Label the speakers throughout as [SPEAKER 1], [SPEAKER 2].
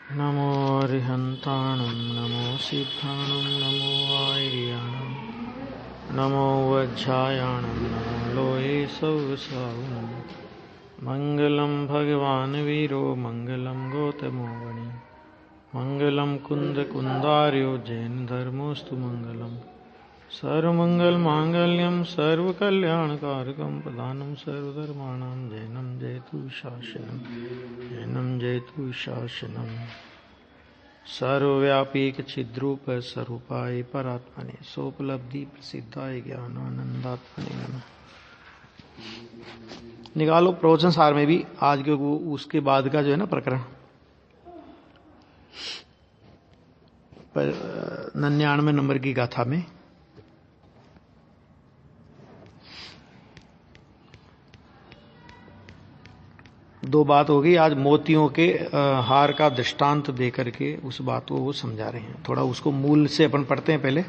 [SPEAKER 1] नमो अरिहन्ताणं नमो सिद्धाणं नमो आयर्याणं नमो वज्झायाणं नमो लोये सौसावनं मङ्गलं भगवान् वीरो मङ्गलं गौतमो वणि मङ्गलं कुन्दकुन्दार्यो जैनधर्मोऽस्तु मङ्गलम् सर्वमङ्गलमाङ्गल्यं सर्वकल्याणकारकं प्रधानं सर्वधर्माणां जैनं जयतु शासनं जैनं जयतु शासनं सर्वव्यापीक छिद्रूप स्वरूपाय परात्मने सोपलब्धि प्रसिद्धाय ज्ञानानंदात्मने नमः। निकालो प्रवचन सार में भी आज के उसके बाद का जो है ना प्रकरण 99 नंबर की गाथा में दो बात हो गई। आज मोतियों के हार का दृष्टांत देकर के उस बात को वो समझा रहे हैं। थोड़ा उसको मूल से अपन पढ़ते हैं पहले।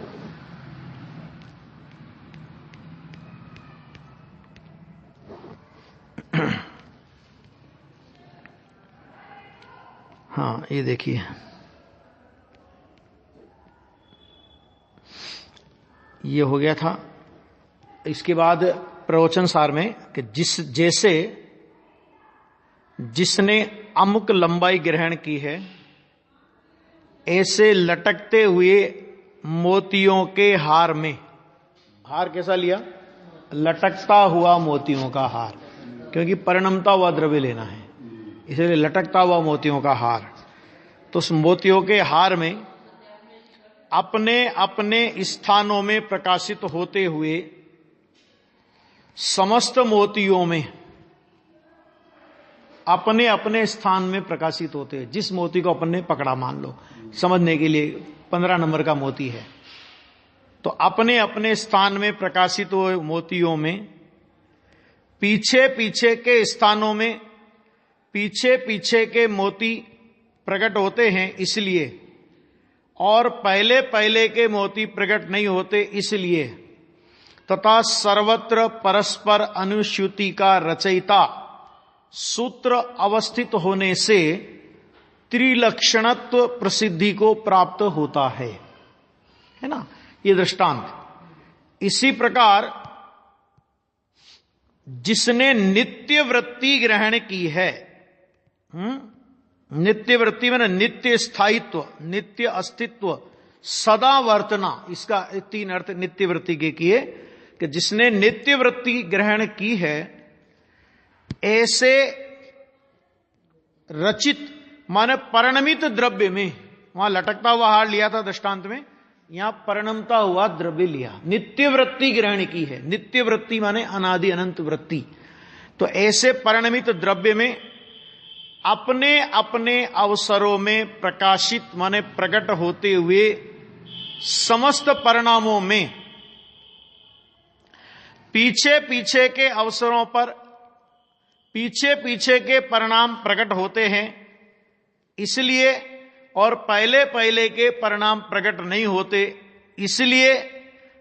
[SPEAKER 1] हाँ, ये देखिए, ये हो गया था। इसके बाद प्रवचन सार में कि जैसे जिसने अमुक लंबाई ग्रहण की है, ऐसे लटकते हुए मोतियों के हार में, हार कैसा लिया? लटकता हुआ मोतियों का हार, क्योंकि परिणमता हुआ द्रव्य लेना है, इसलिए लटकता हुआ मोतियों का हार। तो उस मोतियों के हार में अपने अपने स्थानों में प्रकाशित होते हुए समस्त मोतियों में अपने अपने स्थान में प्रकाशित होते हैं। जिस मोती को अपन ने पकड़ा, मान लो समझने के लिए 15 नंबर का मोती है, तो अपने अपने स्थान में प्रकाशित हुए मोतियों में पीछे पीछे के स्थानों में पीछे पीछे के मोती प्रकट होते हैं इसलिए, और पहले पहले के मोती प्रकट नहीं होते इसलिए, तथा सर्वत्र परस्पर अनुश्रुति का रचयिता सूत्र अवस्थित होने से त्रिलक्षणत्व प्रसिद्धि को प्राप्त होता है ना, ये दृष्टांत। इसी प्रकार जिसने नित्य वृत्ति ग्रहण की है, नित्य वृत्ति में नित्य स्थायित्व, नित्य अस्तित्व, सदा वर्तना, इसका 3 अर्थ नित्य वृत्ति के किए कि जिसने नित्य वृत्ति ग्रहण की है, ऐसे रचित माने परिणमित द्रव्य में, वहां लटकता हुआ हार लिया था दृष्टांत में, यहां परिणमता हुआ द्रव्य लिया, नित्य वृत्ति ग्रहण की है। नित्य वृत्ति माने अनादि अनंत वृत्ति। तो ऐसे परिणमित द्रव्य में अपने अपने अवसरों में प्रकाशित माने प्रकट होते हुए समस्त परिणामों में पीछे पीछे के अवसरों पर पीछे पीछे के परिणाम प्रकट होते हैं इसलिए, और पहले पहले के परिणाम प्रकट नहीं होते इसलिए,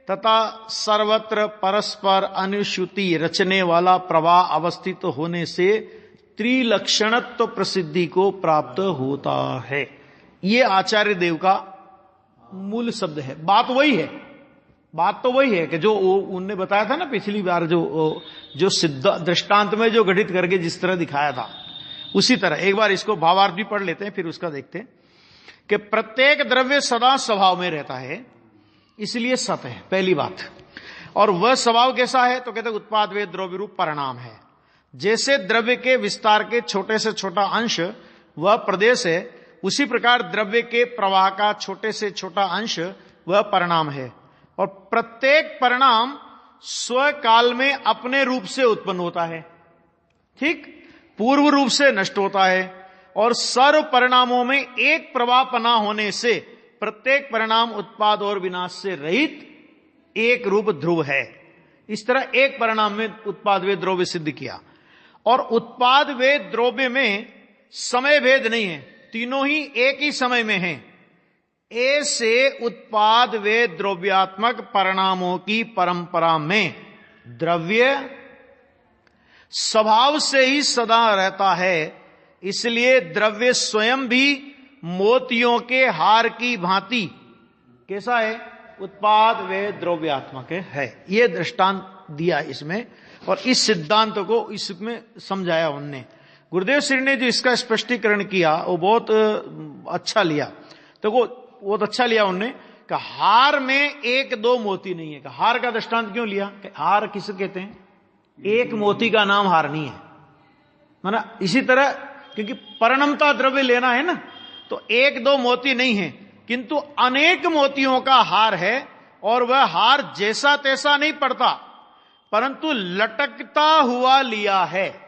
[SPEAKER 1] तथा सर्वत्र परस्पर अनुश्रुति रचने वाला प्रवाह अवस्थित होने से त्रिलक्षणत्व प्रसिद्धि को प्राप्त होता है। ये आचार्य देव का मूल शब्द है। बात वही है, बात तो वही है कि जो उनने बताया था ना पिछली बार, जो सिद्ध दृष्टांत में जो गठित करके जिस तरह दिखाया था, उसी तरह एक बार इसको भावार्थ भी पढ़ लेते हैं, फिर उसका देखते हैं कि प्रत्येक द्रव्य सदा स्वभाव में रहता है, इसलिए सत है, पहली बात। और वह स्वभाव कैसा है? तो कहते हैं उत्पाद वे द्रव्य रूप परिणाम है। जैसे द्रव्य के विस्तार के छोटे से छोटा अंश वह प्रदेश है, उसी प्रकार द्रव्य के प्रवाह का छोटे से छोटा अंश वह परिणाम है। और प्रत्येक परिणाम स्वकाल में अपने रूप से उत्पन्न होता है, ठीक, पूर्व रूप से नष्ट होता है, और सर्व परिणामों में एक प्रवाहपना होने से प्रत्येक परिणाम उत्पाद और विनाश से रहित एक रूप ध्रुव है। इस तरह एक परिणाम में उत्पाद वे द्रव्य सिद्ध किया। और उत्पाद वे द्रव्य में समय भेद नहीं है, तीनों ही एक ही समय में हैं। ऐसे उत्पाद वे द्रव्यात्मक परिणामों की परंपरा में द्रव्य स्वभाव से ही सदा रहता है, इसलिए द्रव्य स्वयं भी मोतियों के हार की भांति कैसा है, उत्पाद वे द्रव्यात्मक है। यह दृष्टांत दिया इसमें, और इस सिद्धांत को इसमें समझाया उनने। गुरुदेव श्री ने जो इसका स्पष्टीकरण किया वो बहुत अच्छा लिया। तो वो बहुत अच्छा लिया उनने कि हार में एक दो मोती नहीं है। हार का दृष्टांत क्यों लिया, कि हार किसे कहते हैं, एक मोती का नाम हार नहीं है, माना इसी तरह, क्योंकि परिणमता द्रव्य लेना है ना, तो एक दो मोती नहीं है, किंतु अनेक मोतियों का हार है, और वह हार जैसा तैसा नहीं पड़ता, परंतु लटकता हुआ लिया है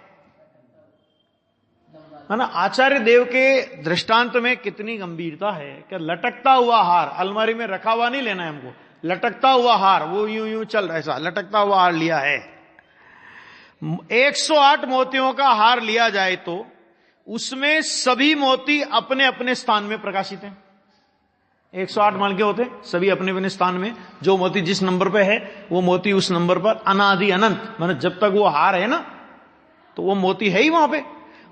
[SPEAKER 1] ना। आचार्य देव के दृष्टांत में कितनी गंभीरता है कि लटकता हुआ हार, अलमारी में रखा हुआ नहीं लेना है हमको, लटकता हुआ हार, वो यूं यूं चल रहा, ऐसा लटकता हुआ हार लिया है। 108 मोतियों का हार लिया जाए तो उसमें सभी मोती अपने अपने स्थान में प्रकाशित हैं। 108 मान के होते, सभी अपने अपने स्थान में, जो मोती जिस नंबर पे है वो मोती उस नंबर पर अनादि अनंत, माने जब तक वो हार है ना तो वो मोती है ही वहां पे,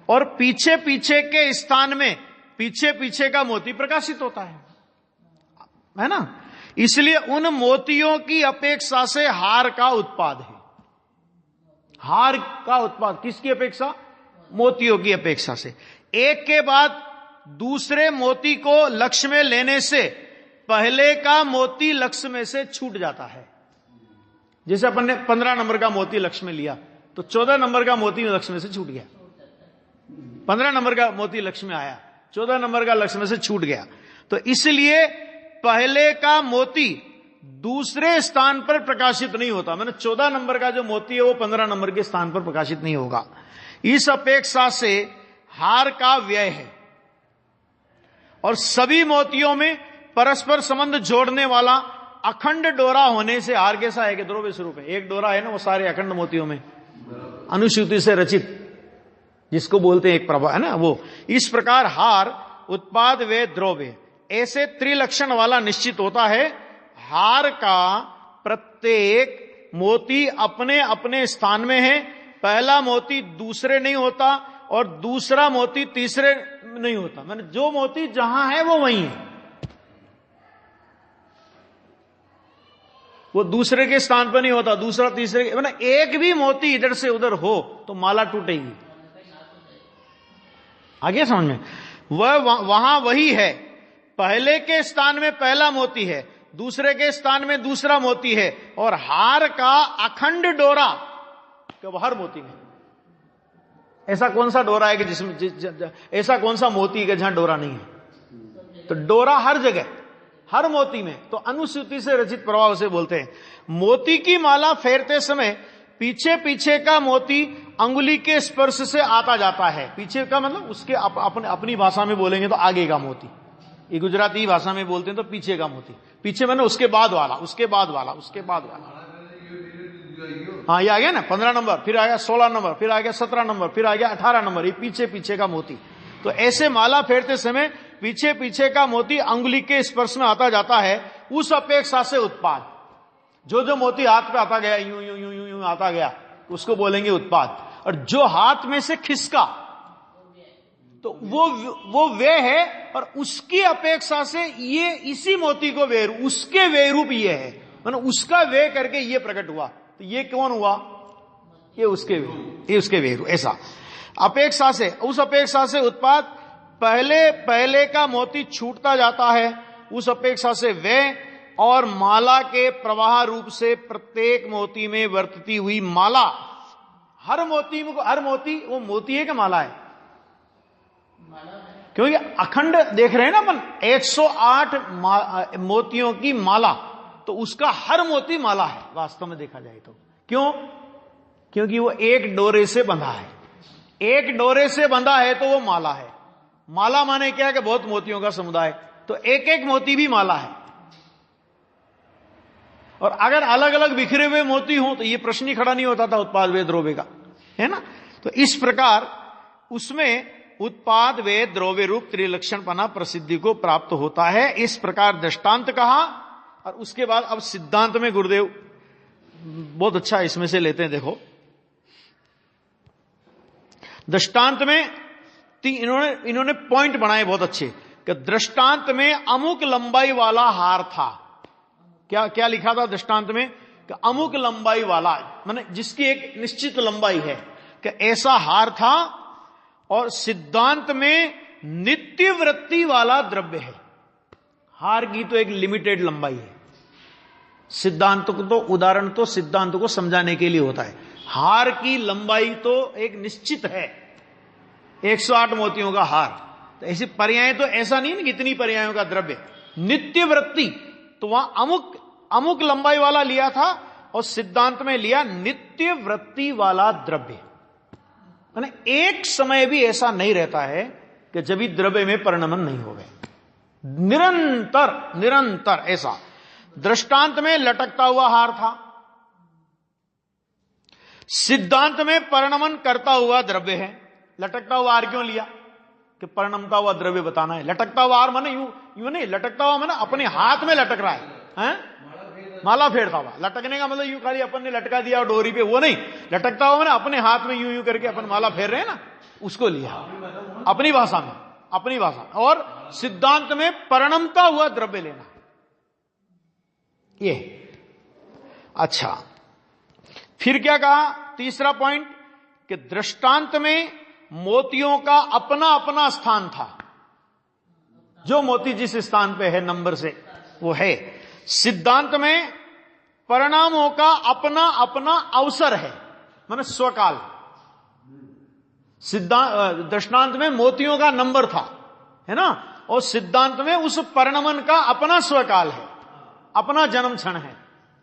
[SPEAKER 1] और पीछे पीछे के स्थान में पीछे पीछे का मोती प्रकाशित होता है ना। इसलिए उन मोतियों की अपेक्षा से हार का उत्पाद है। हार का उत्पाद किसकी अपेक्षा, मोतियों की अपेक्षा से। एक के बाद दूसरे मोती को लक्ष्य में लेने से पहले का मोती लक्ष्य में से छूट जाता है। जैसे अपन ने 15 नंबर का मोती लक्ष्य में लिया तो 14 नंबर का मोती लक्ष्य में से छूट गया। 15 नंबर का मोती लक्ष्य में आया, 14 नंबर का लक्ष्य में से छूट गया। तो इसलिए पहले का मोती दूसरे स्थान पर प्रकाशित नहीं होता, मैंने 14 नंबर का जो मोती है वो 15 नंबर के स्थान पर प्रकाशित नहीं होगा। इस अपेक्षा से हार का व्यय है, और सभी मोतियों में परस्पर संबंध जोड़ने वाला अखंड डोरा होने से हार कैसा है कि द्रव्य स्वरूप है। एक डोरा है ना, वो सारे अखंड मोतियों में अनुसूति से रचित, जिसको बोलते हैं एक प्रभा है ना वो। इस प्रकार हार उत्पाद वे द्रव्य ऐसे त्रिलक्षण वाला निश्चित होता है। हार का प्रत्येक मोती अपने अपने स्थान में है, पहला मोती दूसरे नहीं होता और दूसरा मोती तीसरे नहीं होता, मैंने जो मोती जहां है वो वहीं है, वो दूसरे के स्थान पर नहीं होता, दूसरा तीसरे के, मतलब एक भी मोती इधर से उधर हो तो माला टूटेगी। आगे समझ में, वह वहां वही है, पहले के स्थान में पहला मोती है, दूसरे के स्थान में दूसरा मोती है, और हार का अखंड डोरा कब हर मोती में। ऐसा कौन सा डोरा है कि जिसमें ऐसा कौन सा मोती है जहां डोरा नहीं है, तो डोरा हर जगह हर मोती में, तो अनुसूति से रचित प्रभाव से बोलते हैं। मोती की माला फेरते समय पीछे पीछे का मोती अंगुली के स्पर्श से आता जाता है। पीछे का मतलब उसके अपनी भाषा में बोलेंगे तो आगे का मोती, ये गुजराती भाषा में बोलते हैं तो पीछे का मोती, पीछे मैंने उसके बाद वाला, उसके बाद वाला, उसके बाद वाला। हाँ ये आ गया ना 15 नंबर, फिर आ गया 16 नंबर, फिर आ गया 17 नंबर, फिर आ गया 18 नंबर, ये पीछे पीछे का मोती। तो ऐसे माला फेरते समय पीछे पीछे का मोती अंगुली के स्पर्श में आता जाता है। उस अपेक्षा से उत्पाद, जो जो मोती हाथ पे आता गया यूं यूं यूं यूं यूं आता गया उसको बोलेंगे उत्पाद। और जो हाथ में से खिसका तो वो वे है, और उसकी अपेक्षा से ये इसी मोती को वे, उसके वे रूप ये है, मतलब उसका वे करके ये प्रकट हुआ। तो ये कौन हुआ, ये उसके वे, ये उसके वे रूप। ऐसा अपेक्षा से, उस अपेक्षा से उत्पाद, पहले पहले का मोती छूटता जाता है, उस अपेक्षा से वे, और माला के प्रवाह रूप से प्रत्येक मोती में वर्तती हुई माला, हर मोती वो मोती है कि माला है, क्योंकि अखंड देख रहे हैं ना अपन 108 मोतियों की माला, तो उसका हर मोती माला है वास्तव में देखा जाए तो। क्यों, क्योंकि वो एक डोरे से बंधा है, एक डोरे से बंधा है तो वो माला है। माला माने क्या है कि बहुत मोतियों का समुदाय, तो एक एक मोती भी माला है। और अगर अलग अलग बिखरे हुए मोती हो तो ये प्रश्न ही खड़ा नहीं होता था उत्पाद वे द्रव्य का, है ना। तो इस प्रकार उसमें उत्पाद वे द्रव्य रूप त्रिलक्षणपना प्रसिद्धि को प्राप्त होता है। इस प्रकार दृष्टांत कहा, और उसके बाद अब सिद्धांत में गुरुदेव बहुत अच्छा इसमें से लेते हैं। देखो दृष्टांत में इन्होंने पॉइंट बनाए बहुत अच्छे। कि दृष्टांत में अमुक लंबाई वाला हार था। क्या क्या लिखा था दृष्टांत में? कि अमुक लंबाई वाला, माने जिसकी एक निश्चित लंबाई है, कि ऐसा हार था। और सिद्धांत में नित्य वृत्ति वाला द्रव्य है। हार की तो एक लिमिटेड लंबाई है। सिद्धांत को तो, उदाहरण तो सिद्धांत को समझाने के लिए होता है। हार की लंबाई तो एक निश्चित है, 108 मोतियों का हार। तो ऐसी पर्याय तो ऐसा नहीं ना, इतनी पर्यायों का द्रव्य। नित्य वृत्ति तो वहां अमुक लंबाई वाला लिया था, और सिद्धांत में लिया नित्य वृत्ति वाला द्रव्य। माने एक समय भी ऐसा नहीं रहता है कि जब भी द्रव्य में परिणमन नहीं हो गए, निरंतर ऐसा। दृष्टांत में लटकता हुआ हार था, सिद्धांत में परिणमन करता हुआ द्रव्य है। लटकता हुआ हार क्यों लिया? कि परिणमता हुआ द्रव्य बताना है। लटकता हुआ हार माने यूं नहीं, लटकता हुआ माने अपने हाथ में लटक रहा है? माला फेरता हुआ। लटकने का मतलब यूं खाली अपन ने लटका दिया डोरी पे, वो नहीं। लटकता हुआ माने अपने हाथ में यूं यूं करके अपन माला फेर रहे हैं ना, उसको लिया अपनी भाषा में, अपनी भाषा। और सिद्धांत में परिणमता हुआ द्रव्य लेना, ये। अच्छा, फिर क्या कहा? तीसरा पॉइंट कि दृष्टांत में मोतियों का अपना अपना स्थान था। जो मोती जिस स्थान पे है नंबर से, वो है। सिद्धांत में परिणामों का अपना अपना अवसर है, माने स्वकाल। दृष्टांत में मोतियों का नंबर था, है ना, और सिद्धांत में उस परिणमन का अपना स्वकाल है, अपना जन्म क्षण है,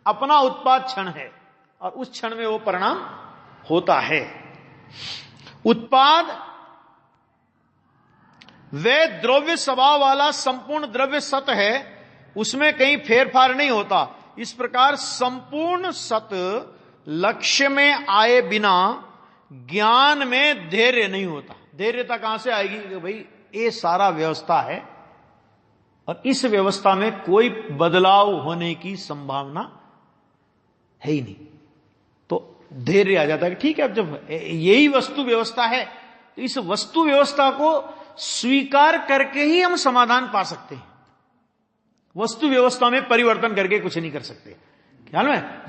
[SPEAKER 1] अपना उत्पाद क्षण है, और उस क्षण में वो परिणाम होता है। उत्पाद वे द्रव्य स्वभाव वाला संपूर्ण द्रव्य सत है, उसमें कहीं फेरफार नहीं होता। इस प्रकार संपूर्ण सत लक्ष्य में आए बिना ज्ञान में धैर्य नहीं होता। धैर्यता कहां से आएगी? कि भाई ये सारा व्यवस्था है और इस व्यवस्था में कोई बदलाव होने की संभावना है ही नहीं, तो धैर्य आ जाता है कि ठीक है, अब जब यही वस्तु व्यवस्था है तो इस वस्तु व्यवस्था को स्वीकार करके ही हम समाधान पा सकते हैं। वस्तु व्यवस्था में परिवर्तन करके कुछ नहीं कर सकते। ख्याल में?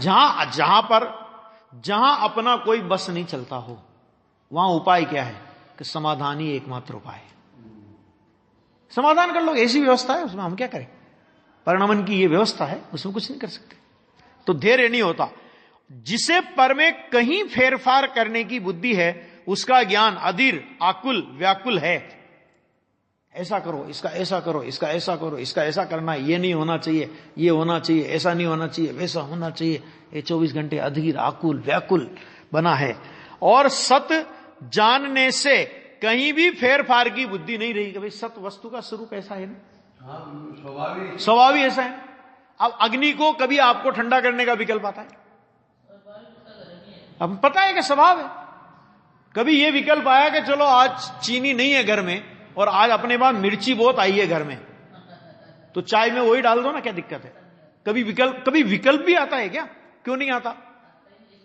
[SPEAKER 1] जहां अपना कोई बस नहीं चलता हो, वहां उपाय क्या है? कि समाधान ही एकमात्र उपाय है। समाधान कर लो, ऐसी व्यवस्था है, उसमें हम क्या करें? परिणमन की ये व्यवस्था है, उसमें कुछ नहीं कर सकते। तो धैर्य नहीं होता। जिसे पर में कहीं फेरफार करने की बुद्धि है, उसका ज्ञान अधीर, आकुल, व्याकुल है। ऐसा करो, इसका ऐसा करो, इसका ऐसा करो, इसका ऐसा करना, ये नहीं होना चाहिए, ये होना चाहिए, ऐसा नहीं होना चाहिए, वैसा होना चाहिए। ये 24 घंटे अधीर, आकुल, व्याकुल बना है। और सत जानने से कहीं भी फेरफार की बुद्धि नहीं रही। भाई सत वस्तु का स्वरूप ऐसा है ना, स्वभाव ही ऐसा है। अब अग्नि को कभी आपको ठंडा करने का विकल्प आता है? अब पता है कि स्वभाव है। कभी ये विकल्प आया कि चलो आज चीनी नहीं है घर में और आज अपने पास मिर्ची बहुत आई है घर में, तो चाय में वही डाल दो ना, क्या दिक्कत है? कभी विकल्प भी आता है क्या? क्यों नहीं आता?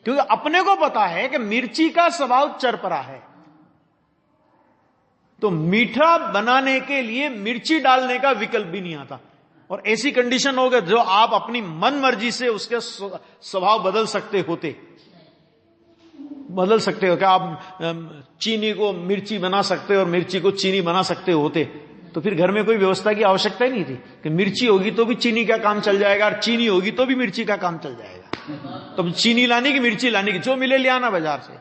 [SPEAKER 1] क्योंकि अपने को पता है कि मिर्ची का स्वभाव चरपरा है, तो मीठा बनाने के लिए मिर्ची डालने का विकल्प भी नहीं आता। और ऐसी कंडीशन हो गई जो आप अपनी मन मर्जी से उसके स्वभाव बदल सकते हो क्या? आप चीनी को मिर्ची बना सकते हो और मिर्ची को चीनी बना सकते होते, तो फिर घर में कोई व्यवस्था की आवश्यकता ही नहीं थी कि मिर्ची होगी तो भी चीनी का काम चल जाएगा और चीनी होगी तो भी मिर्ची का काम चल जाएगा। तो चीनी लाने की, मिर्ची लाने की, जो मिले ले आना बाजार से।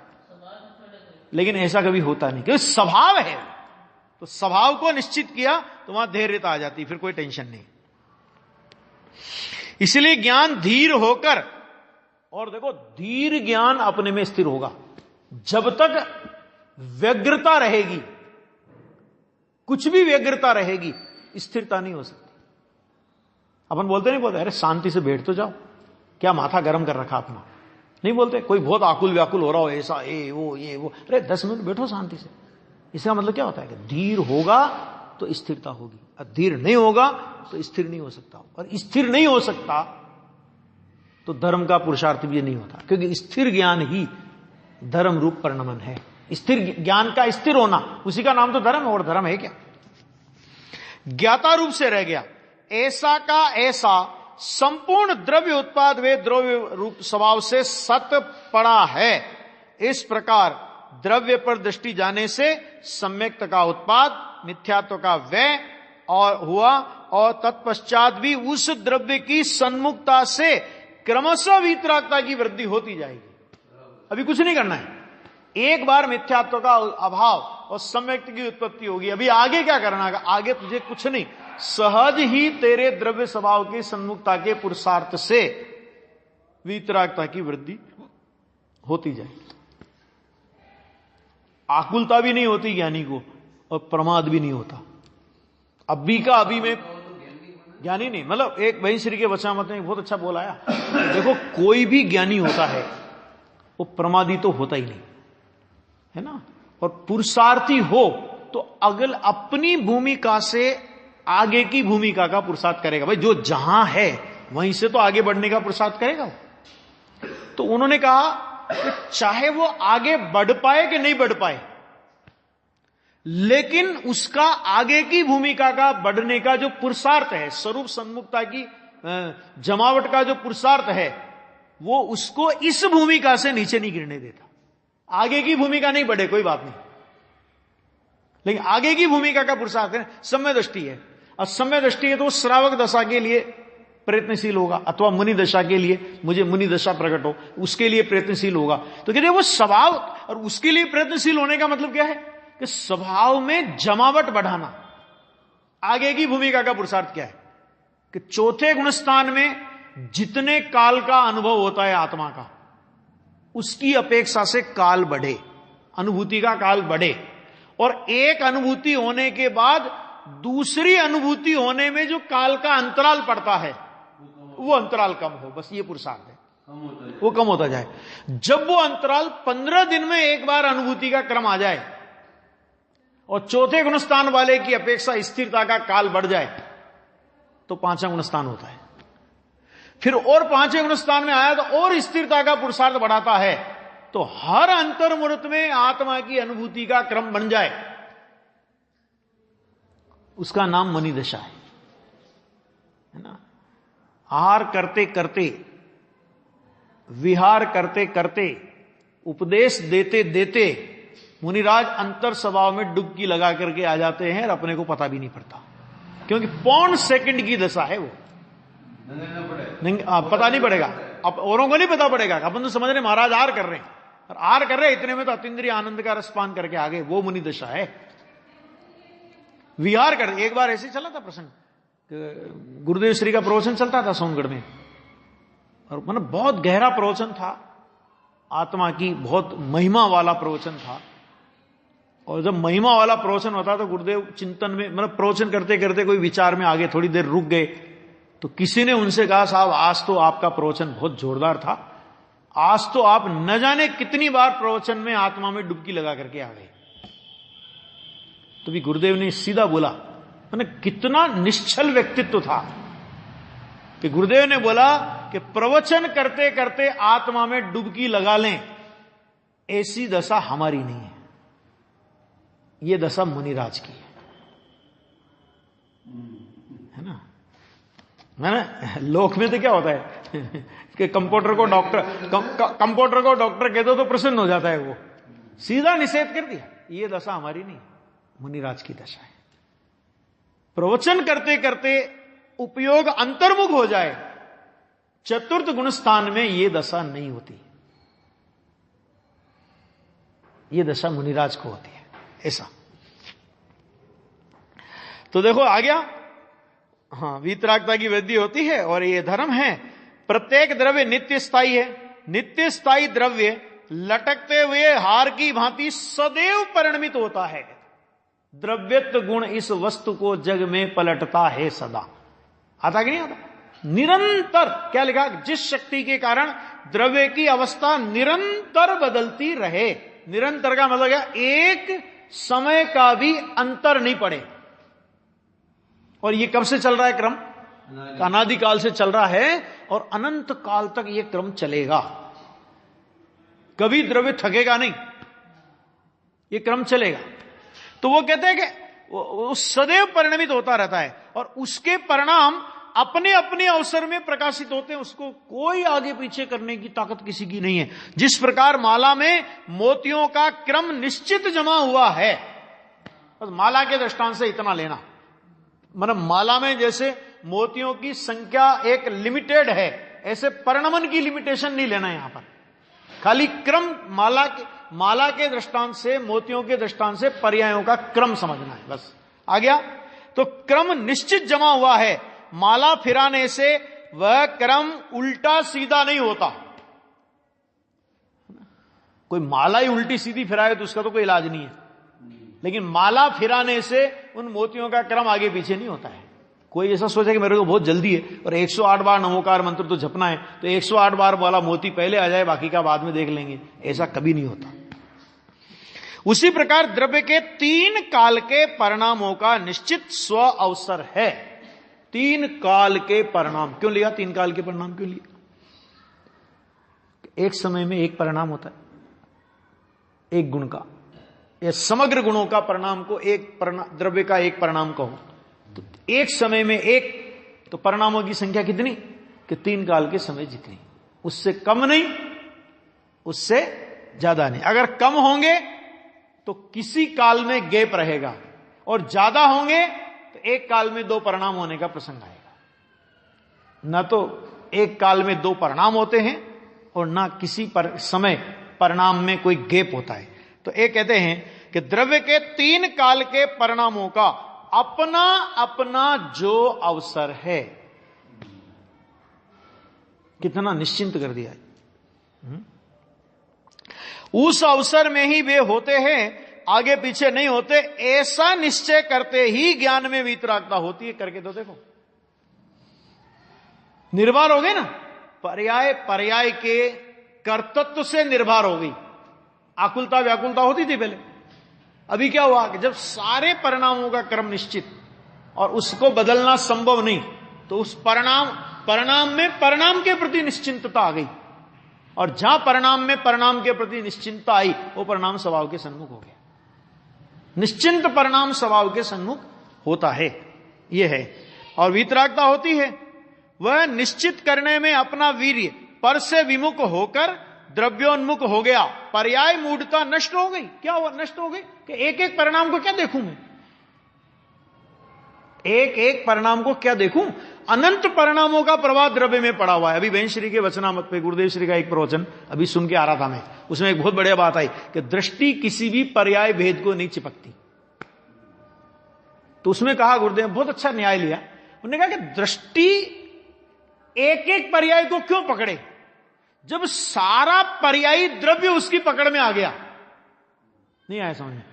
[SPEAKER 1] लेकिन ऐसा कभी होता नहीं, क्योंकि स्वभाव है। तो स्वभाव को निश्चित किया तो वहां धैर्यता आ जाती, फिर कोई टेंशन नहीं। इसलिए ज्ञान धीर होकर, और देखो धीर ज्ञान अपने में स्थिर होगा। जब तक व्यग्रता रहेगी, कुछ भी व्यग्रता रहेगी, स्थिरता नहीं हो सकती। अपन बोलते अरे शांति से बैठ तो जाओ, क्या माथा गर्म कर रखा अपना? नहीं बोलते। कोई बहुत आकुल व्याकुल हो रहा हो, ऐसा ये वो, अरे 10 मिनट बैठो शांति से। इसका मतलब क्या होता है कि धीर होगा तो स्थिरता होगी, और धीर नहीं होगा तो स्थिर नहीं हो सकता। और स्थिर नहीं हो सकता तो धर्म का पुरुषार्थ भी नहीं होता, क्योंकि स्थिर ज्ञान ही धर्म रूप परिणमन है। स्थिर ज्ञान का स्थिर होना, उसी का नाम तो धर्म है। और धर्म है क्या? ज्ञाता रूप से रह गया। ऐसा का ऐसा संपूर्ण द्रव्य उत्पाद वे द्रव्य रूप स्वभाव से सत पड़ा है। इस प्रकार द्रव्य पर दृष्टि जाने से सम्यक्त का उत्पाद, मिथ्यात्व का व्यय और हुआ, और तत्पश्चात भी उस द्रव्य की सन्मुखता से क्रमशः वीतरागता की वृद्धि होती जाएगी। अभी कुछ नहीं करना है, एक बार मिथ्यात्व का अभाव और सम्यक्त की उत्पत्ति होगी। अभी आगे क्या करना है? आगे तुझे कुछ नहीं, सहज ही तेरे द्रव्य स्वभाव के सन्मुखता के पुरुषार्थ से वीतरागता की वृद्धि होती जाएगी। आकुलता भी नहीं होती ज्ञानी को, और प्रमाद भी नहीं होता। अभी का अभी में ज्ञानी नहीं, मतलब एक वहीं श्री के वचनामृत में बहुत अच्छा बोला है, देखो कोई भी ज्ञानी होता है वो प्रमादी तो होता ही नहीं है ना, और पुरुषार्थी हो तो अगल अपनी भूमिका से आगे की भूमिका का पुरुषार्थ करेगा। भाई जो जहां है वहीं से तो आगे बढ़ने का पुरुषार्थ करेगा। तो उन्होंने कहा कि चाहे वो आगे बढ़ पाए कि नहीं बढ़ पाए, लेकिन उसका आगे की भूमिका का बढ़ने का जो पुरुषार्थ है, स्वरूप सन्मुखता की जमावट का जो पुरुषार्थ है, वो उसको इस भूमिका से नीचे नहीं गिरने देता। आगे की भूमिका नहीं बढ़े कोई बात नहीं, लेकिन आगे की भूमिका का पुरुषार्थ है सम्य दृष्टि है। और सम्य दृष्टि है तो श्रावक दशा के लिए प्रयत्नशील होगा, अथवा मुनि दशा के लिए, मुझे मुनि दशा प्रकट हो उसके लिए प्रयत्नशील होगा। तो कहते वो स्वभाव, और उसके लिए प्रयत्नशील होने का मतलब क्या है कि स्वभाव में जमावट बढ़ाना। आगे की भूमिका का पुरुषार्थ क्या है कि चौथे गुणस्थान में जितने काल का अनुभव होता है आत्मा का, उसकी अपेक्षा से काल बढ़े, अनुभूति का काल बढ़े, और एक अनुभूति होने के बाद दूसरी अनुभूति होने में जो काल का अंतराल पड़ता है वो अंतराल कम हो, बस ये पुरुषार्थ है, वो कम होता जाए। जब वो अंतराल 15 दिन में एक बार अनुभूति का क्रम आ जाए और चौथे गुणस्थान वाले की अपेक्षा स्थिरता का काल बढ़ जाए तो पांचवा गुणस्थान होता है। फिर और पांचवें गुणस्थान में आया तो और स्थिरता का पुरुषार्थ बढ़ाता है, तो हर अंतर्मुहूर्त में आत्मा की अनुभूति का क्रम बन जाए, उसका नाम मनी दशा है ना। आहार करते करते, विहार करते करते, उपदेश देते देते मुनिराज अंतर स्वभाव में डुबकी लगा करके आ जाते हैं और अपने को पता भी नहीं पड़ता, क्योंकि पौन सेकंड की दशा है वो। नहीं पता नहीं पड़ेगा, अब औरों को नहीं पता पड़ेगा, अपन तो समझ रहे महाराज आर कर रहे हैं, और आर कर रहे इतने में तो अतीन्द्रिय आनंद का रसपान करके आ गए, वो मुनि दशा है। विहार कर, एक बार ऐसे चला था प्रसंग, गुरुदेव श्री का प्रवचन चलता था सोनगढ़ में, और मतलब बहुत गहरा प्रवचन था, आत्मा की बहुत महिमा वाला प्रवचन था। और जब महिमा वाला प्रवचन होता तो गुरुदेव चिंतन में, मतलब प्रवचन करते करते कोई विचार में आगे थोड़ी देर रुक गए, तो किसी ने उनसे कहा साहब आज तो आपका प्रवचन बहुत जोरदार था, आज तो आप न जाने कितनी बार प्रवचन में आत्मा में डुबकी लगा करके आ गए। तो भी गुरुदेव ने सीधा बोला, मैंने कितना निश्चल व्यक्तित्व था कि गुरुदेव ने बोला कि प्रवचन करते करते आत्मा में डुबकी लगा लें, ऐसी दशा हमारी नहीं है, ये दशा मुनिराज की है ना। मैंने लोक में तो क्या होता है कि कंपाउंडर को डॉक्टर कह दो तो प्रसन्न हो जाता है, वो सीधा निषेध कर दिया, ये दशा हमारी नहीं, मुनिराज की दशा है। प्रवचन करते करते उपयोग अंतर्मुख हो जाए, चतुर्थ गुण स्थान में यह दशा नहीं होती, यह दशा मुनिराज को होती है, ऐसा। तो देखो आ गया, हाँ, वीतरागता की वृद्धि होती है और ये धर्म है। प्रत्येक द्रव्य नित्य स्थायी है, नित्य स्थायी द्रव्य लटकते हुए हार की भांति सदैव परिणमित होता है। द्रव्यत्व गुण इस वस्तु को जग में पलटता है सदा। आता कि नहीं आता? निरंतर क्या लिखा, जिस शक्ति के कारण द्रव्य की अवस्था निरंतर बदलती रहे। निरंतर का मतलब क्या, एक समय का भी अंतर नहीं पड़े। और ये कब से चल रहा है क्रम? अनादिकाल से चल रहा है और अनंत काल तक ये क्रम चलेगा, कभी द्रव्य थकेगा नहीं, ये क्रम चलेगा। तो वो कहते हैं कि वो सदैव परिणमित होता रहता है और उसके परिणाम अपने अपने अवसर में प्रकाशित होते हैं, उसको कोई आगे पीछे करने की ताकत किसी की नहीं है। जिस प्रकार माला में मोतियों का क्रम निश्चित जमा हुआ है, बस माला के दृष्टांत से इतना लेना, मतलब माला में जैसे मोतियों की संख्या एक लिमिटेड है, ऐसे परिणमन की लिमिटेशन नहीं लेना यहां पर, खाली क्रम माला के दृष्टांत से, मोतियों के दृष्टांत से पर्यायों का क्रम समझना है, बस आ गया। तो क्रम निश्चित जमा हुआ है, माला फिराने से वह क्रम उल्टा सीधा नहीं होता। कोई माला ही उल्टी सीधी फिराए तो उसका तो कोई इलाज नहीं है, लेकिन माला फिराने से उन मोतियों का क्रम आगे पीछे नहीं होता है। कोई ऐसा सोचा कि मेरे को बहुत जल्दी है और 108 बार नमोकार मंत्र तो जपना है, तो 108 बार वाला मोती पहले आ जाए, बाकी का बाद में देख लेंगे, ऐसा कभी नहीं होता। उसी प्रकार द्रव्य के 3 काल के परिणामों का निश्चित स्व अवसर है। 3 काल के परिणाम क्यों लिया? 3 काल के परिणाम क्यों लिया? एक समय में एक परिणाम होता है, एक गुण का, या समग्र गुणों का परिणाम को एक द्रव्य का एक परिणाम कहो तो एक समय में एक, तो परिणामों की संख्या कितनी कि 3 काल के समय जितनी, उससे कम नहीं, उससे ज्यादा नहीं। अगर कम होंगे तो किसी काल में गैप रहेगा और ज्यादा होंगे तो एक काल में 2 परिणाम होने का प्रसंग आएगा। न तो एक काल में 2 परिणाम होते हैं और न किसी समय परिणाम में कोई गैप होता है। तो एक कहते हैं कि द्रव्य के 3 काल के परिणामों का अपना अपना जो अवसर है, कितना निश्चिंत कर दिया है। उस अवसर में ही वे होते हैं, आगे पीछे नहीं होते, ऐसा निश्चय करते ही ज्ञान में वीतरागता होती है। करके तो देखो, निर्भर हो गए ना, पर्याय के कर्तृत्व से निर्भर हो गई। आकुलता व्याकुलता होती थी पहले, अभी क्या हुआ कि जब सारे परिणामों का क्रम निश्चित और उसको बदलना संभव नहीं, तो उस परिणाम में परिणाम के प्रति निश्चिंतता आ गई, और जहां परिणाम में परिणाम के प्रति निश्चिंतता आई, वो परिणाम स्वभाव के सन्मुख हो गया। निश्चिंत परिणाम स्वभाव के सन्मुख होता है, यह है। और वीतरागता होती है, वह निश्चित करने में अपना वीर्य पर से विमुख होकर द्रव्योन्मुख हो गया, पर्याय मूढ़ता नष्ट हो गई। क्या हुआ? नष्ट हो गई कि एक एक परिणाम को क्या देखूं मैं, एक एक परिणाम को क्या देखूं? अनंत परिणामों का प्रवाह द्रव्य में पड़ा हुआ है। अभी बहन श्री के वचनामृत पे गुरुदेव श्री का एक प्रवचन अभी सुन के आ रहा था मैं, उसमें एक बहुत बढ़िया बात आई कि दृष्टि किसी भी पर्याय भेद को नहीं चिपकती। तो उसमें कहा गुरुदेव, बहुत अच्छा न्याय लिया, उन्होंने कहा कि दृष्टि एक एक पर्याय को क्यों पकड़े, जब सारा पर्यायी द्रव्य उसकी पकड़ में आ गया। नहीं आया समझ में?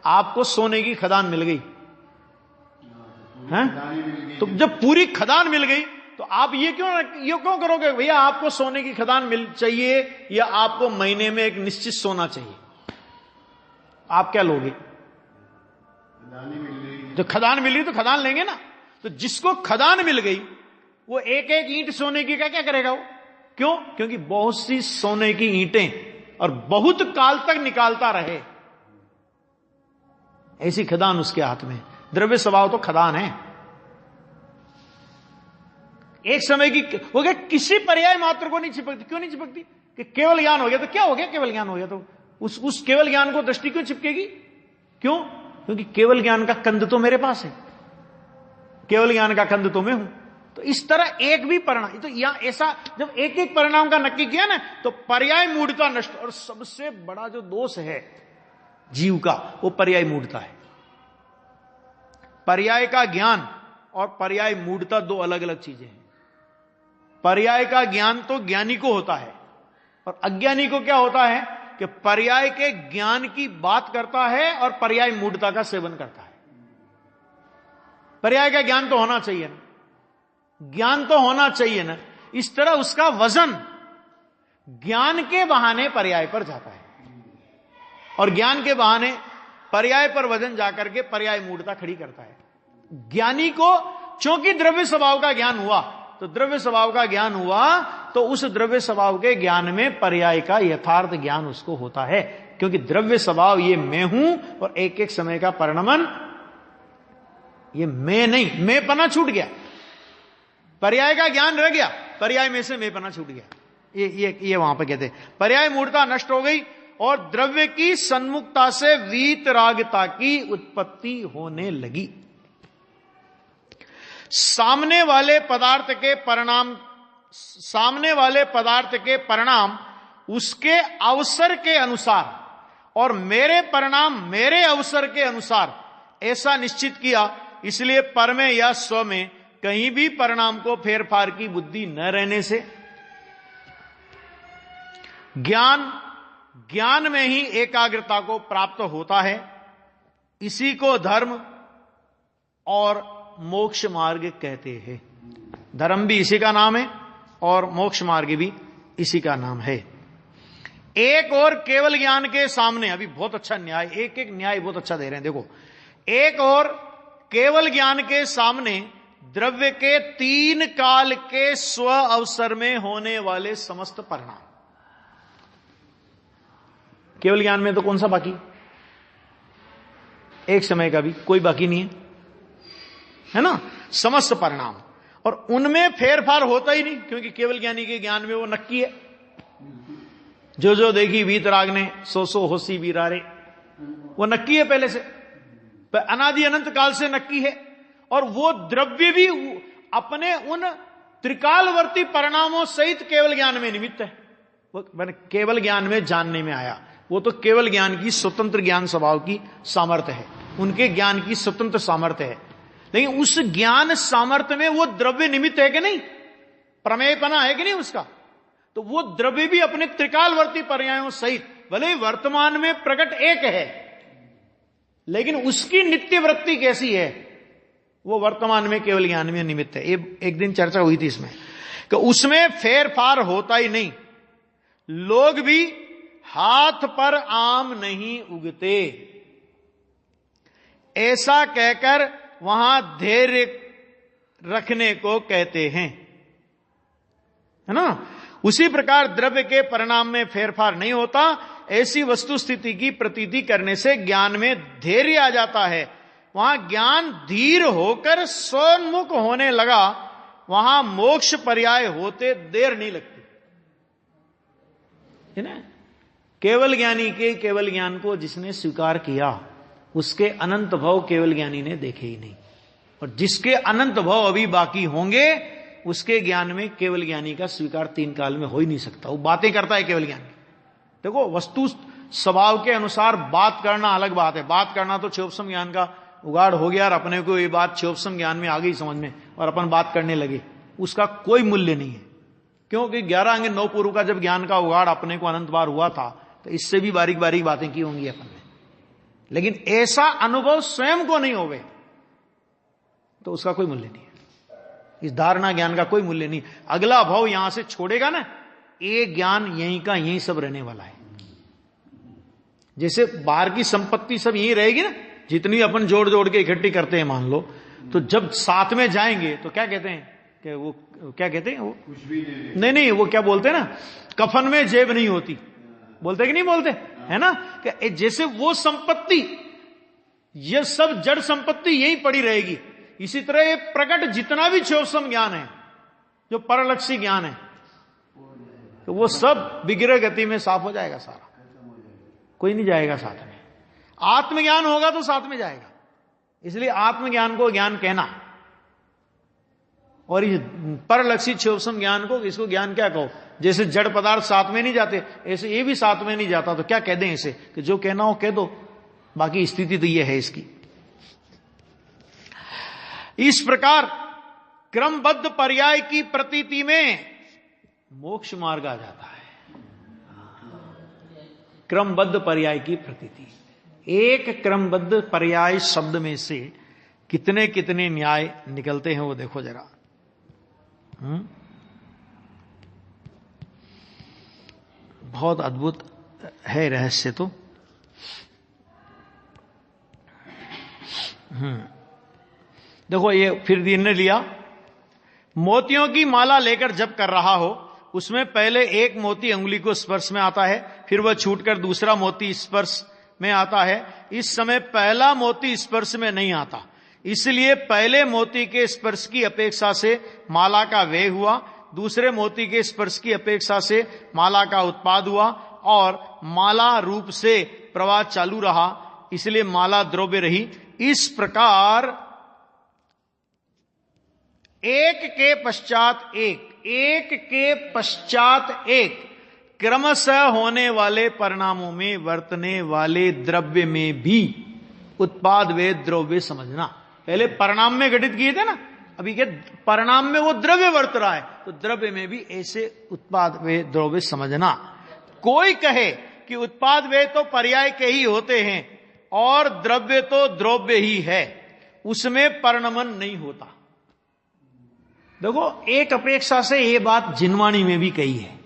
[SPEAKER 1] आपको सोने की खदान मिल गई हैं, तो जब पूरी खदान मिल गई तो आप ये क्यों करोगे भैया आपको सोने की खदान मिल चाहिए या आपको महीने में एक निश्चित सोना चाहिए? आप क्या लोगे? जब खदान मिल गई तो खदान लेंगे ना। तो जिसको खदान मिल गई वो एक एक ईंट सोने की का क्या करेगा वो? क्यों? क्योंकि बहुत सी सोने की ईंटें और बहुत काल तक निकालता रहे, ऐसी खदान उसके हाथ में। द्रव्य स्वभाव तो खदान है, एक समय की हो गया, किसी पर्याय मात्र को नहीं चिपकती। क्यों नहीं चिपकती? कि केवल ज्ञान हो गया तो क्या हो गया? केवल ज्ञान हो गया तो उस केवल ज्ञान को दृष्टि क्यों चिपकेगी? क्यों? क्योंकि केवल ज्ञान का कंद तो मेरे पास है, केवल ज्ञान का कंद तो मैं हूं। तो इस तरह एक भी परिणाम, तो यहां ऐसा जब एक एक परिणाम का नक्की किया ना, तो पर्याय मूढ़ता नष्ट। और सबसे बड़ा जो दोष है जीव का, वो पर्याय मूढ़ता है। पर्याय का ज्ञान और पर्याय मूढ़ता 2 अलग अलग चीजें हैं। पर्याय का ज्ञान तो ज्ञानी को होता है, और अज्ञानी को क्या होता है कि पर्याय के ज्ञान की बात करता है और पर्याय मूढ़ता का सेवन करता है। पर्याय का ज्ञान तो होना चाहिए ना, ज्ञान तो होना चाहिए ना। इस तरह उसका वजन ज्ञान के बहाने पर्याय पर जाता है, और ज्ञान के बहाने पर्याय पर वजन जाकर के पर्याय मूढ़ता खड़ी करता है। ज्ञानी को चूंकि द्रव्य स्वभाव का ज्ञान हुआ, तो द्रव्य स्वभाव का ज्ञान हुआ तो उस द्रव्य स्वभाव के ज्ञान में पर्याय का यथार्थ ज्ञान उसको होता है, क्योंकि द्रव्य स्वभाव ये मैं हूं और एक एक समय का परिणमन ये मैं नहीं, मैं पना छूट गया, पर्याय का ज्ञान रह गया, पर्याय में से मैं पना छूट गया। ये वहां पर कहते हैं पर्याय मूर्ता नष्ट हो गई और द्रव्य की सन्मुखता से वीतरागता की उत्पत्ति होने लगी। सामने वाले पदार्थ के परिणाम उसके अवसर के अनुसार और मेरे परिणाम मेरे अवसर के अनुसार ऐसा निश्चित किया, इसलिए पर में या स्व में कहीं भी परिणाम को फेरफार की बुद्धि न रहने से ज्ञान में ही एकाग्रता को प्राप्त होता है। इसी को धर्म और मोक्ष मार्ग कहते हैं। धर्म भी इसी का नाम है और मोक्ष मार्ग भी इसी का नाम है। एक और केवल ज्ञान के सामने, अभी बहुत अच्छा न्याय, एक एक न्याय बहुत अच्छा दे रहे हैं। देखो, एक और केवल ज्ञान के सामने द्रव्य के 3 काल के स्व अवसर में होने वाले समस्त परिणाम। केवल ज्ञान में तो कौन सा बाकी, एक समय का भी कोई बाकी नहीं है ना, समस्त परिणाम, और उनमें फेरफार होता ही नहीं, क्योंकि केवल ज्ञानी के ज्ञान में वो नक्की है। जो जो देखी वीतराग ने सो होसी वीरारे, वो नक्की है पहले से, अनादि अनंत काल से नक्की है। और वो द्रव्य भी अपने उन त्रिकालवर्ती परिणामों सहित केवल ज्ञान में निमित्त है। वो केवल ज्ञान में जानने में आया, वो तो केवल ज्ञान की स्वतंत्र ज्ञान स्वभाव की सामर्थ्य है, उनके ज्ञान की स्वतंत्र सामर्थ्य है। लेकिन उस ज्ञान सामर्थ्य में वो द्रव्य निमित्त है कि नहीं, प्रमेयपना है कि नहीं उसका, तो वो द्रव्य भी अपने त्रिकालवर्ती पर्यायों सहित भले वर्तमान में प्रकट एक है, लेकिन उसकी नित्य वृत्ति कैसी है, वो वर्तमान में केवल ज्ञान में निमित्त है। एक दिन चर्चा हुई थी इसमें कि उसमें फेरफार होता ही नहीं। लोग भी हाथ पर आम नहीं उगते, ऐसा कहकर वहां धैर्य रखने को कहते हैं, है ना। उसी प्रकार द्रव्य के परिणाम में फेरफार नहीं होता, ऐसी वस्तु स्थिति की प्रतीति करने से ज्ञान में धैर्य आ जाता है। वहां ज्ञान धीर होकर स्वोन्मुख होने लगा, वहां मोक्ष पर्याय होते देर नहीं लगती, है ना। केवल ज्ञानी के केवल ज्ञान को जिसने स्वीकार किया, उसके अनंत भव केवल ज्ञानी ने देखे ही नहीं, और जिसके अनंत भव अभी बाकी होंगे, उसके ज्ञान में केवल ज्ञानी का स्वीकार 3 काल में हो ही नहीं सकता। वो बातें करता है केवल ज्ञानी। देखो, वस्तु स्वभाव के अनुसार बात करना अलग बात है। बात करना तो क्षोभसम ज्ञान का उगाड़ हो गया और अपने को ये बात क्षोभसम ज्ञान में आ गई समझ में, और अपन बात करने लगे, उसका कोई मूल्य नहीं है। क्योंकि 11 अंग 9 पूर्व का जब ज्ञान का उगाड़ अपने को अनंत बार हुआ था, तो इससे भी बारीक बारीक बातें की होंगी अपन ने, लेकिन ऐसा अनुभव स्वयं को नहीं होवे तो उसका कोई मूल्य नहीं है। इस धारणा ज्ञान का कोई मूल्य नहीं। अगला भाव यहां से छोड़ेगा ना, ये ज्ञान यहीं का यहीं सब रहने वाला है। जैसे बाहर की संपत्ति सब यहीं रहेगी ना, जितनी अपन जोड़ जोड़ के इकट्ठी करते हैं मान लो, तो जब साथ में जाएंगे तो क्या कहते हैं कि वो क्या कहते हैं, वो कुछ भी नहीं, वो क्या बोलते हैं ना, कफन में जेब नहीं होती, बोलते कि नहीं बोलते, है ना। कि जैसे वो संपत्ति, ये सब जड़ संपत्ति यहीं पड़ी रहेगी, इसी तरह ये प्रकट जितना भी क्षोभसम ज्ञान है, जो परलक्षी ज्ञान है, तो वो सब विग्रह गति में साफ हो जाएगा सारा, कोई नहीं जाएगा साथ में। आत्मज्ञान होगा तो साथ में जाएगा, इसलिए आत्मज्ञान को ज्ञान कहना, और इस परलक्षी क्षोभसम ज्ञान को, इसको ज्ञान क्या कहो। जैसे जड़ पदार्थ साथ में नहीं जाते, ऐसे ये भी साथ में नहीं जाता, तो क्या कह दें इसे कि जो कहना हो कह दो, बाकी स्थिति तो ये है इसकी। इस प्रकार क्रमबद्ध पर्याय की प्रतीति में मोक्ष मार्ग आ जाता है। क्रमबद्ध पर्याय की प्रतीति, एक क्रमबद्ध पर्याय शब्द में से कितने कितने न्याय निकलते हैं वो देखो जरा। बहुत अद्भुत है रहस्य तो। देखो, ये फिर इन्होंने लिया, मोतियों की माला लेकर जब कर रहा हो, उसमें पहले एक मोती अंगुली को स्पर्श में आता है, फिर वह छूटकर दूसरा मोती स्पर्श में आता है। इस समय पहला मोती स्पर्श में नहीं आता, इसलिए पहले मोती के स्पर्श की अपेक्षा से माला का व्यय हुआ, दूसरे मोती के स्पर्श की अपेक्षा से माला का उत्पाद हुआ और माला रूप से प्रवाह चालू रहा, इसलिए माला द्रव्य रही। इस प्रकार एक के पश्चात एक क्रमशः होने वाले परिणामों में वर्तने वाले द्रव्य में भी उत्पाद वे द्रव्य समझना। पहले परिणाम में घटित किए थे ना, अभी के परिणाम में वो द्रव्य वर्त रहा है, तो द्रव्य में भी ऐसे उत्पाद वे द्रव्य समझना। कोई कहे कि उत्पाद वे तो पर्याय के ही होते हैं और द्रव्य तो द्रव्य ही है, उसमें परिणमन नहीं होता। देखो, एक अपेक्षा से ये बात जिनवाणी में भी कही है,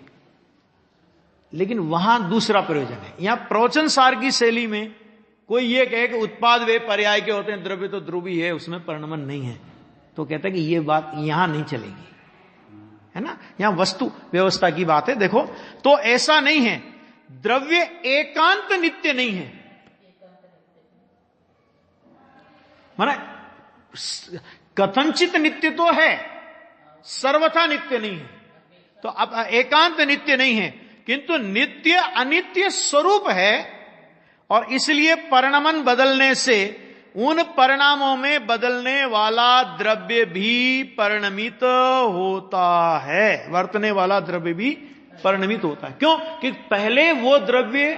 [SPEAKER 1] लेकिन वहां दूसरा प्रयोजन है। यहां प्रवचन सार की शैली में कोई ये कहे कि उत्पाद वे पर्याय के होते हैं, द्रव्य तो ध्रुवी है, उसमें परिणमन नहीं है, तो कहता है कि ये बात यहां नहीं चलेगी, है ना। यहां वस्तु व्यवस्था की बात है। देखो, तो ऐसा नहीं है, द्रव्य एकांत नित्य नहीं है, माने कथनचित नित्य तो है, सर्वथा नित्य नहीं है। तो अब एकांत नित्य नहीं है, किंतु नित्य अनित्य स्वरूप है, और इसलिए परिणमन बदलने से उन परिणामों में बदलने वाला द्रव्य भी परिणमित होता है, वर्तने वाला द्रव्य भी परिणमित होता है। क्यों? कि पहले वो द्रव्य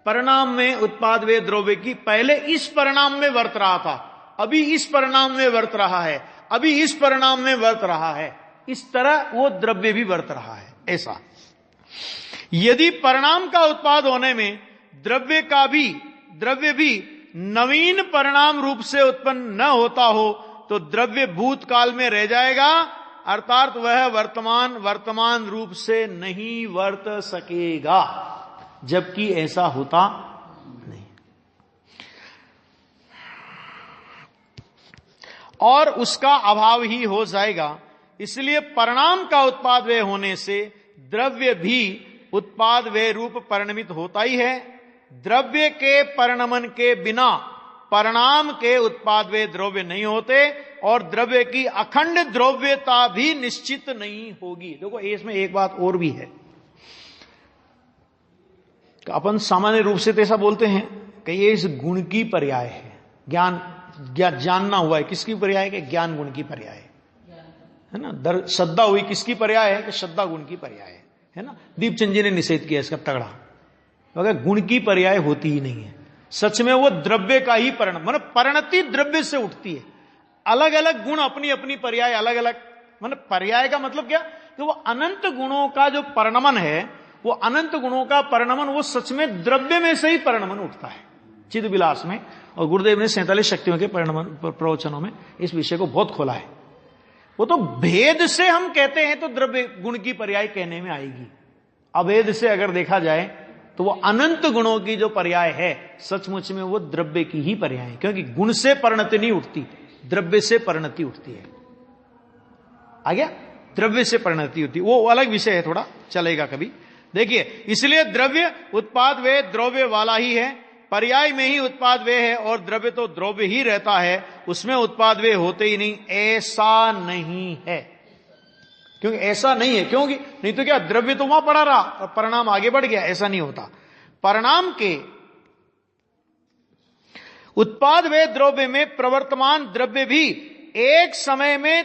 [SPEAKER 1] परिणाम में उत्पाद वे द्रव्य की पहले इस परिणाम में वर्त रहा था, अभी इस परिणाम में वर्त रहा है, अभी इस परिणाम में वर्त रहा है, इस तरह वो द्रव्य भी वर्त रहा है। ऐसा यदि परिणाम का उत्पाद होने में द्रव्य भी नवीन परिणाम रूप से उत्पन्न न होता हो, तो द्रव्य भूतकाल में रह जाएगा, अर्थात वह वर्तमान रूप से नहीं वर्त सकेगा, जबकि ऐसा होता नहीं, और उसका अभाव ही हो जाएगा। इसलिए परिणाम का उत्पाद वे होने से द्रव्य भी उत्पाद वे रूप परिणमित होता ही है। द्रव्य के परिणमन के बिना परिणाम के उत्पाद वे द्रव्य नहीं होते, और द्रव्य की अखंड द्रव्यता भी निश्चित नहीं होगी। देखो, इसमें एक बात और भी है, अपन सामान्य रूप से तो ऐसा बोलते हैं कि ये इस गुण की पर्याय है, जानना हुआ है, किसकी पर्याय है? ज्ञान गुण की पर्याय है ना। श्रद्धा हुई किसकी पर्याय है? कि श्रद्धा गुण की पर्याय है ना। दीपचंद जी ने निषेध किया इसका तगड़ा, अगर गुण की पर्याय होती ही नहीं है, सच में वो द्रव्य का ही परिणाम, मतलब परिणति द्रव्य से उठती है। अलग अलग गुण अपनी अपनी पर्याय अलग अलग, मतलब पर्याय का मतलब क्या कि वो अनंत गुणों का जो परिणमन है, वो अनंत गुणों का परिणमन वो सच में द्रव्य में से ही परिणमन उठता है चिद विलास में। और गुरुदेव ने 47 शक्तियों के प्रवचनों में इस विषय को बहुत खोला है। वो तो भेद से हम कहते हैं तो द्रव्य गुण की पर्याय कहने में आएगी, अभेद से अगर देखा जाए तो वो अनंत गुणों की जो पर्याय है सचमुच में वो द्रव्य की ही पर्याय है, क्योंकि गुण से परिणति नहीं उठती, द्रव्य से परिणति उठती है। आ गया? द्रव्य से परिणति होती है, वो अलग विषय है, थोड़ा चलेगा कभी। देखिए, इसलिए द्रव्य उत्पाद वे द्रव्य वाला ही है, पर्याय में ही उत्पाद वे है, और द्रव्य तो द्रव्य ही रहता है, उसमें उत्पाद वे होते ही नहीं। ऐसा नहीं है, क्योंकि ऐसा नहीं है, क्योंकि नहीं तो क्या द्रव्य तो वहां पड़ा रहा और परिणाम आगे बढ़ गया, ऐसा नहीं होता। परिणाम के उत्पाद वे द्रव्य में प्रवर्तमान द्रव्य भी एक समय में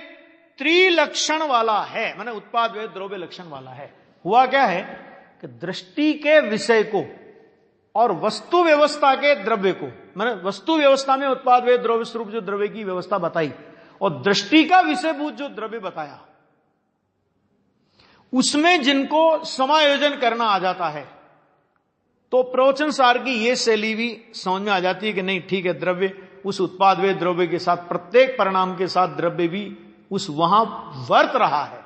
[SPEAKER 1] त्रिलक्षण वाला है, माने उत्पाद वे द्रव्य लक्षण वाला है। हुआ क्या है कि दृष्टि के विषय को और वस्तु व्यवस्था के द्रव्य को, माने वस्तु व्यवस्था में उत्पाद वे द्रव्य स्वरूप जो द्रव्य की व्यवस्था बताई, और दृष्टि का विषयभूत जो द्रव्य बताया, उसमें जिनको समायोजन करना आ जाता है, तो प्रवचन सार की यह शैली भी समझ में आ जाती है कि नहीं ठीक है, द्रव्य उस उत्पाद वे द्रव्य के साथ, प्रत्येक परिणाम के साथ द्रव्य भी उस वहां वर्त रहा है,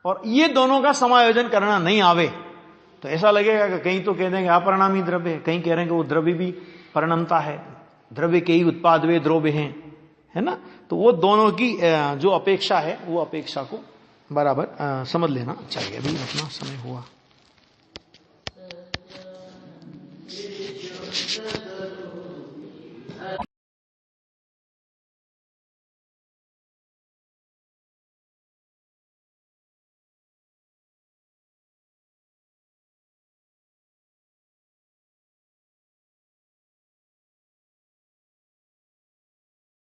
[SPEAKER 1] और ये दोनों का समायोजन करना नहीं आवे तो ऐसा लगेगा कि कहीं तो कह देंगे अपरिणामी द्रव्य है, कहीं कह रहे हैं कि वो द्रव्य भी परिणमता है, द्रव्य के ही उत्पाद वे द्रव्य हैं, है ना। तो वो दोनों की जो अपेक्षा है वो अपेक्षा को बराबर समझ लेना चाहिए। अभी अपना समय हुआ।